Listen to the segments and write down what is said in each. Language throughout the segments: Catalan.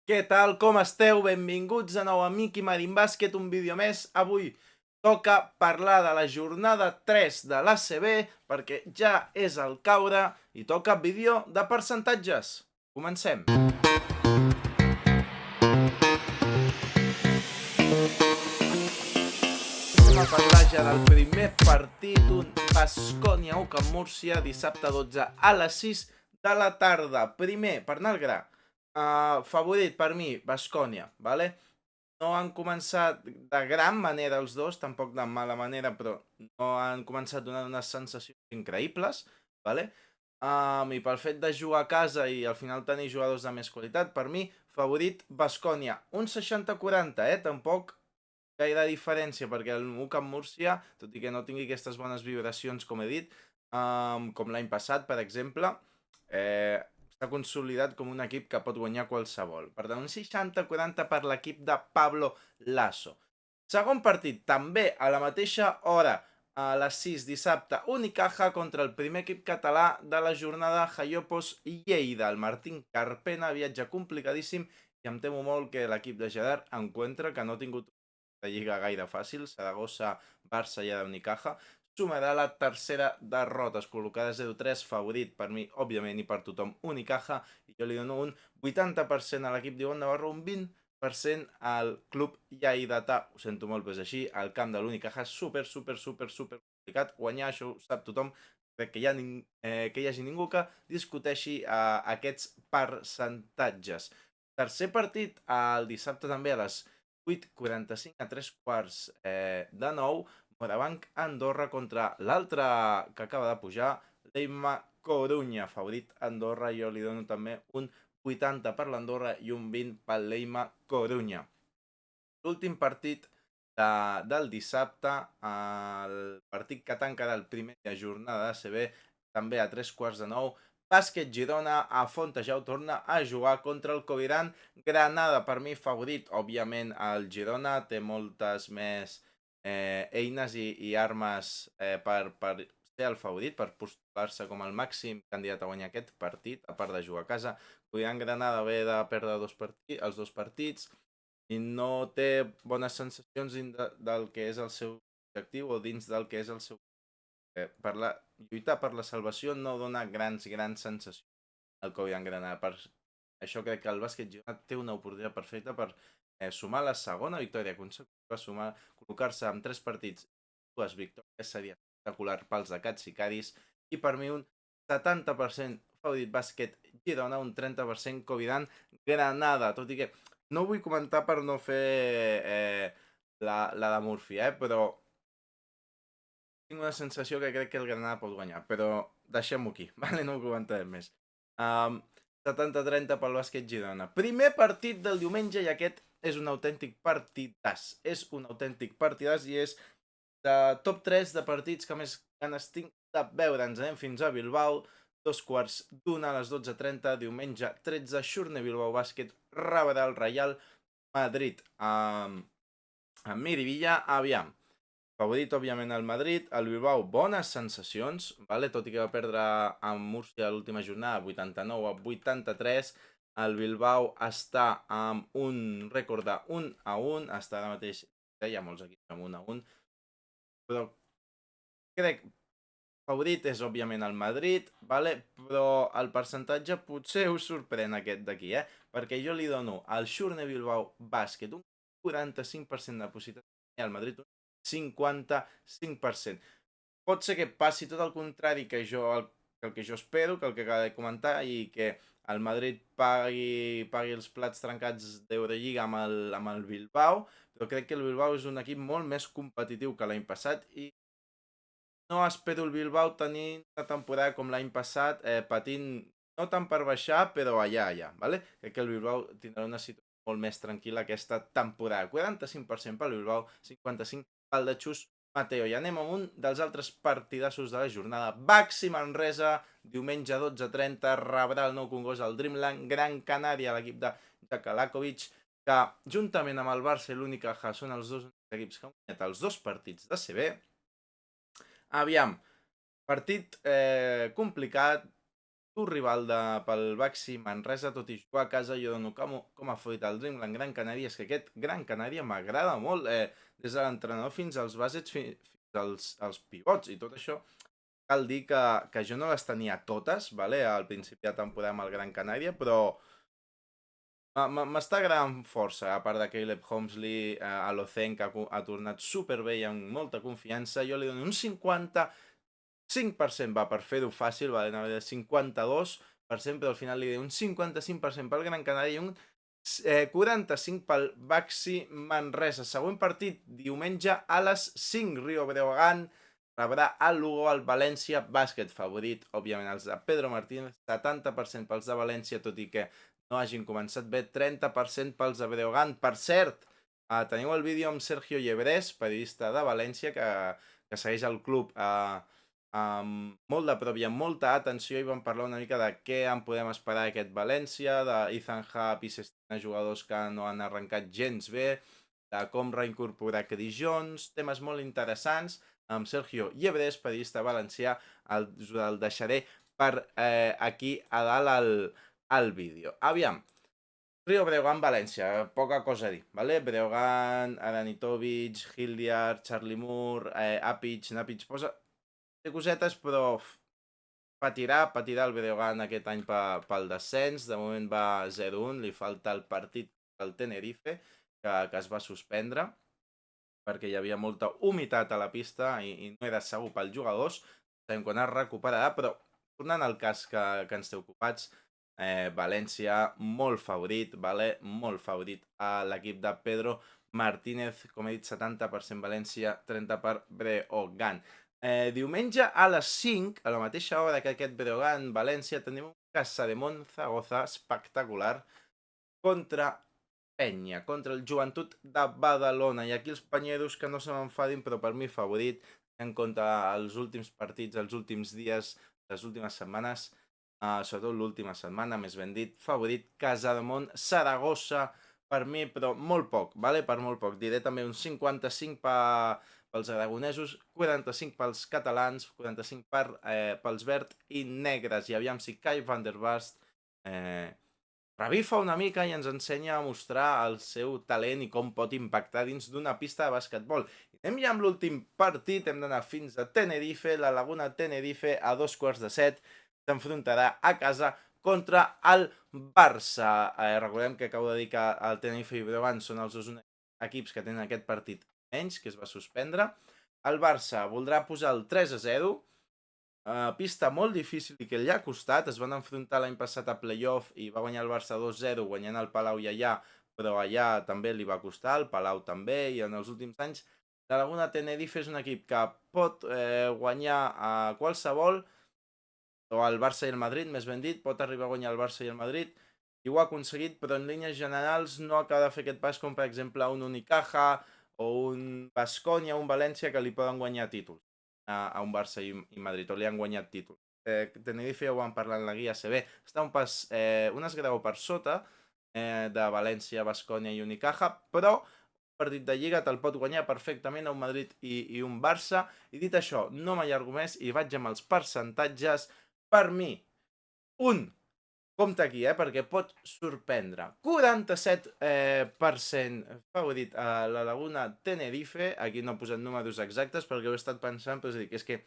Què tal, com esteu? Benvinguts de nou a Miqui Marín Bàsquet, un vídeo més. Avui toca parlar de la jornada 3 de l'ACB, perquè ja és al caure i toca vídeo de percentatges. Comencem. Anem a parlar ja del primer partit, un Baskonia UCAM Múrcia, dissabte 12 a les 6 de la tarda. Primer, per anar al gra, favorit per mi, Baskonia, vale? No han començat de gran manera els dos, tampoc de mala manera, però no han començat donant unes sensacions increïbles, vale? I pel fet de jugar a casa i al final tenir jugadors de més qualitat, per mi, favorit Baskonia. Un 60-40, tampoc gaire diferència, perquè el UCAM Múrcia, tot i que no tingui aquestes bones vibracions, com he dit, com l'any passat, per exemple, està consolidat com un equip que pot guanyar qualsevol. Per tant, un 60-40 per l'equip de Pablo Lasso. Segon partit, també a la mateixa hora, a les 6 dissabte, Unicaja contra el primer equip català de la jornada, Jaiopos Lleida. El Martín Carpena, viatge complicadíssim, i em temo molt que l'equip de Gerard Encuentra, que no ha tingut de lliga gaire fàcil, Saragossa, Barça i Unicaja, sumarà la tercera derrota, es col·locarà 0-3, favorit per mi, òbviament, i per tothom, Unicaja, i jo li dono un 80% a l'equip d'Ivon Navarro, un 20% al club lleidatà. Ho sento molt, però és així, el camp de l'Unicaja és super complicat, guanyar, això ho sap tothom, crec que que hi hagi ningú que discuteixi aquests percentatges. Tercer partit, el dissabte també a les 8:45 a 3 quarts de 9, Morabanc Andorra contra l'altre que acaba de pujar, l'Eima Corunya, favorit Andorra. Jo li dono també un 80 per l'Andorra i un 20 per l'Eima Corunya. L'últim partit del dissabte, el partit que tancarà el primer de jornada d'ACB, també a 3 quarts de 9, Bàsquet Girona, a Fontejau torna a jugar contra el Coviran Granada. Per mi favorit, òbviament el Girona té moltes més eines i armes per ser el favorit, per postular-se com el màxim candidat a guanyar aquest partit, a part de jugar a casa. Coviran Granada ve de perdre els dos partits i no té bones sensacions del que és el seu objectiu o dins del que és el seu lluitar per la salvació no dona grans sensacions al Covian Granada. Per això crec que el bàsquet Girona té una oportunitat perfecta per sumar la segona victòria consecutiva, col·locar-se amb 3 partits, 2 victòries, seria espectacular pels de Cats i Cadis, i per mi un 70% favorit bàsquet Girona, un 30% Coviran Granada, tot i que no ho vull comentar per no fer la de Murphy, però tinc una sensació que crec que el Granada pot guanyar, però deixem-ho aquí, vale? No ho comentarem més. 70-30 pel bàsquet Girona. Primer partit del diumenge i aquest és un autèntic partidàs. És un autèntic partidàs i és de top 3 de partits que més ganes tinc de veure. Ens anem fins a Bilbao, 2 quarts d'una a les 12:30, diumenge 13, Xurne Bilbao Bàsquet, rebrà el Real Madrid. Amb Miribilla, aviam. Favorit, òbviament, el Madrid. El Bilbao, bones sensacions, vale? Tot i que va perdre amb Múrcia l'última jornada, 89-83. El Bilbao està amb un rècord de 1-1, està ara mateix, hi ha molts equips amb 1-1, però crec favorit és, òbviament, el Madrid, vale? Però el percentatge potser us sorprèn aquest d'aquí, perquè jo li dono al Xurne Bilbao Bàsquet un 45% de possibilitat i al Madrid un 55%. Pot ser que passi tot el contrari que el que jo espero, que el que acaba de comentar, i que el Madrid pagui els plats trencats d'Eurolliga amb el Bilbao, però crec que el Bilbao és un equip molt més competitiu que l'any passat i no espero el Bilbao tenint una temporada com l'any passat, patint no tant per baixar, però allà, ¿vale? Crec que el Bilbao tindrà una situació molt més tranquil·la aquesta temporada. 45% pel Bilbao, 55% pel de Xus Mateo. I anem a un dels altres partidassos de la jornada. Baxi Manresa, diumenge 12:30, rebrà el nou Congost al Dreamland Gran Canària, l'equip de Jakalakovic, que juntament amb el Barça i l'Unicaja són els dos equips que han guanyat els dos partits de CB. Aviam, partit complicat, dur rival pel Baxi Manresa, tot i jugar a casa, jo dono com a favorit al Dreamland Gran Canària. És que aquest Gran Canària m'agrada molt, des de l'entrenador fins als bàsets, fins als pivots i tot això. Cal dir que jo no les tenia totes, al principi de temporada amb el Gran Canària, però m'està agradant força, a part de Caleb Homesley, Alocen, que ha tornat superbé i amb molta confiança. Jo li dono un 55%, per fer-ho fàcil, anava a dir 52%, però al final li dono un 55% pel Gran Canària i un 45 pel Baxi Manresa. Següent partit, diumenge a les 5, Rio Breogán rebrà el Lugo, al València Bàsquet, favorit, òbviament, els de Pedro Martínez, 70% pels de València, tot i que no hagin començat bé, 30% pels de Breogán. Per cert, teniu el vídeo amb Sergio Llebrés, periodista de València, que segueix el club molt de prop i amb molta atenció, i vam parlar una mica de què en podem esperar d'aquest València, d'Ethan Happ i Sestina, jugadors que no han arrencat gens bé, de com reincorporar Chris Jones, temes molt interessants, amb Sergio Llebrés, periodista valencià. El deixaré per aquí a dalt al vídeo. Aviam, Rio Breogán, València, poca cosa a dir, vale? Breogán, Aranitovic, Hilliard, Charlie Moore, Napic té cosetes, però patirà el Breogán aquest any pel descens. De moment va 0-1, li falta el partit del Tenerife, que es va suspendre, perquè hi havia molta humitat a la pista i no era segur pels jugadors. Sabem quan es recuperarà, però tornant al cas que ens té ocupats, València molt favorit, molt favorit a l'equip de Pedro Martínez, com he dit, 70% València, 30% per Breogán. Diumenge a les 5, a la mateixa hora que aquest Breogán-València, tenim un Casademont Zaragoza espectacular contra Penya, contra el Joventut de Badalona. I aquí els panyeros, que no se m'enfadin, però per mi favorit, en compte els últims partits, els últims dies, les últimes setmanes, sobretot l'última setmana, més ben dit, favorit Casademont Zaragoza per mi, però molt poc, per molt poc. Diré també un 55 pels aragonesos, 45 pels catalans, 45 pels verd i negres. I aviam si Kai van der Bast revifa una mica i ens ensenya a mostrar el seu talent i com pot impactar dins d'una pista de basquetbol. I anem ja amb l'últim partit, hem d'anar fins a Tenerife. La Laguna Tenerife a 6:15 s'enfrontarà a casa contra el Barça. Recordem que acabo de dir que el Tenerife i Breogán són els dos equips que tenen aquest partit menys, que es va suspendre. El Barça voldrà posar el 3-0, pista molt difícil i que li ha costat. Es van enfrontar l'any passat a playoff i va guanyar el Barça 2-0, guanyant el Palau i allà, però allà també li va costar, el Palau també, i en els últims anys la Laguna Tenerife és un equip que pot guanyar a qualsevol, o el Barça i el Madrid, més ben dit, pot arribar a guanyar el Barça i el Madrid, i ho ha aconseguit, però en línies generals no acaba de fer aquest pas com per exemple un Unicaja o un Baskonia, un València, que li poden guanyar títols a un Barça i Madrid, o li han guanyat títols. Tenerife, ja ho vam parlar en la guia CB, està un esgrau per sota de València, Baskonia i Unicaja, però un partit de Lliga te'l pot guanyar perfectament a un Madrid i un Barça. I dit això, no m'allargo més i vaig amb els percentatges. Per mi, compte aquí, perquè pot sorprendre. 47% favorit a la Laguna Tenerife. Aquí no he posat números exactes perquè ho he estat pensant, però és que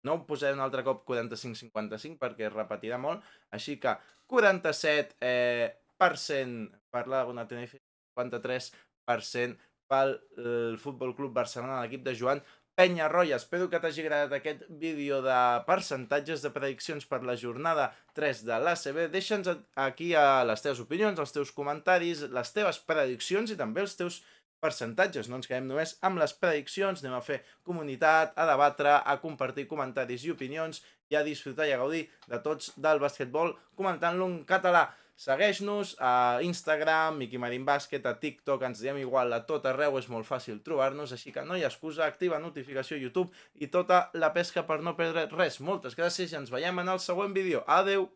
no ho posaré un altre cop 45-55 perquè es repetirà molt. Així que 47% per la Laguna Tenerife, 53% pel Futbol Club Barcelona, l'equip de Joan Penyarroia. Espero que t'hagi agradat aquest vídeo de percentatges de prediccions per la jornada 3 de l'ACB. Deixa'ns aquí les teves opinions, els teus comentaris, les teves prediccions i també els teus percentatges. No ens quedem només amb les prediccions, anem a fer comunitat, a debatre, a compartir comentaris i opinions i a disfrutar i a gaudir de tots del basquetbol comentant-lo en català. Segueix-nos a Instagram, Miqui Marín Bàsquet, a TikTok, ens diem igual a tot arreu, és molt fàcil trobar-nos, així que no hi ha excusa, activa notificació a YouTube i tota la pesca per no perdre res. Moltes gràcies i ens veiem en el següent vídeo. Adeu!